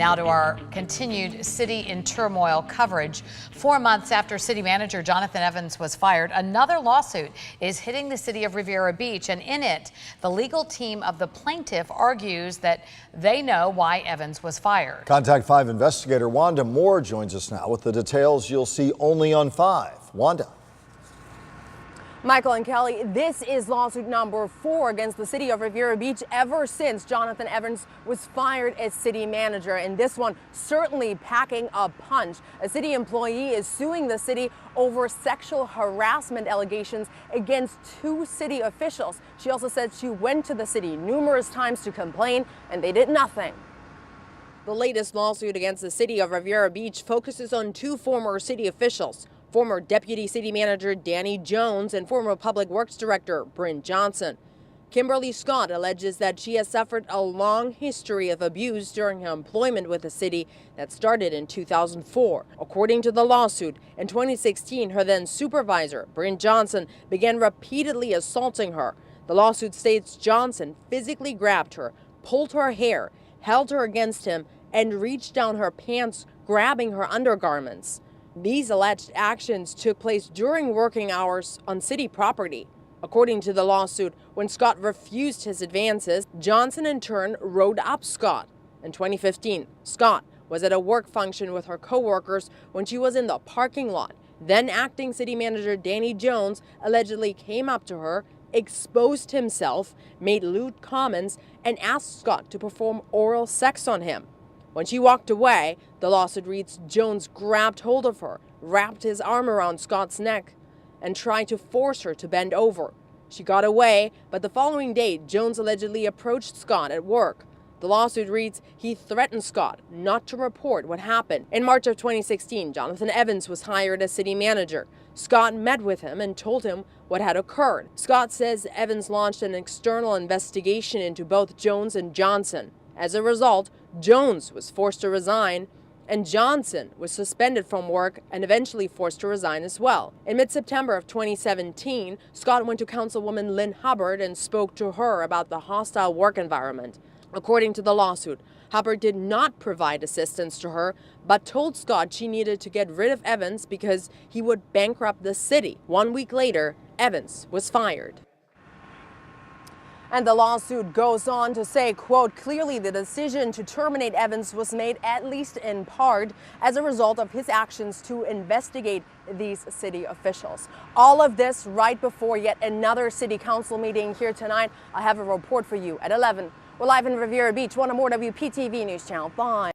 Now to our continued city in turmoil coverage. 4 months after city manager Jonathan Evans was fired, another lawsuit is hitting the city of Riviera Beach, and in it, the legal team of the plaintiff argues that they know why Evans was fired. Contact 5 investigator Wanda Moore joins us now with the details you'll see only on 5. Wanda. Michael and Kelly, this is lawsuit number 4 against the city of Riviera Beach ever since Jonathan Evans was fired as city manager. And this one certainly packing a punch. A city employee is suing the city over sexual harassment allegations against 2 city officials. She also said she went to the city numerous times to complain, and they did nothing. The latest lawsuit against the city of Riviera Beach focuses on 2 former city officials. Former Deputy City Manager Danny Jones and former Public Works Director Bryn Johnson. Kimberly Scott alleges that she has suffered a long history of abuse during her employment with the city that started in 2004. According to the lawsuit, in 2016, her then supervisor, Bryn Johnson, began repeatedly assaulting her. The lawsuit states Johnson physically grabbed her, pulled her hair, held her against him, and reached down her pants, grabbing her undergarments. These alleged actions took place during working hours on city property. According to the lawsuit, when Scott refused his advances, Johnson in turn rode up Scott. In 2015, Scott was at a work function with her co-workers when she was in the parking lot. Then acting city manager Danny Jones allegedly came up to her, exposed himself, made lewd comments, and asked Scott to perform oral sex on him. When she walked away, the lawsuit reads Jones grabbed hold of her, wrapped his arm around Scott's neck, and tried to force her to bend over. She got away, but the following day, Jones allegedly approached Scott at work. The lawsuit reads he threatened Scott not to report what happened. In March of 2016, Jonathan Evans was hired as city manager. Scott met with him and told him what had occurred. Scott says Evans launched an external investigation into both Jones and Johnson. As a result, Jones was forced to resign, and Johnson was suspended from work and eventually forced to resign as well. In mid-September of 2017, Scott went to Councilwoman Lynn Hubbard and spoke to her about the hostile work environment. According to the lawsuit, Hubbard did not provide assistance to her, but told Scott she needed to get rid of Evans because he would bankrupt the city. 1 week later, Evans was fired. And the lawsuit goes on to say, quote, clearly the decision to terminate Evans was made at least in part as a result of his actions to investigate these city officials. All of this right before yet another city council meeting here tonight. I have a report for you at 11. We're live in Riviera Beach. One more WPTV News Channel 5.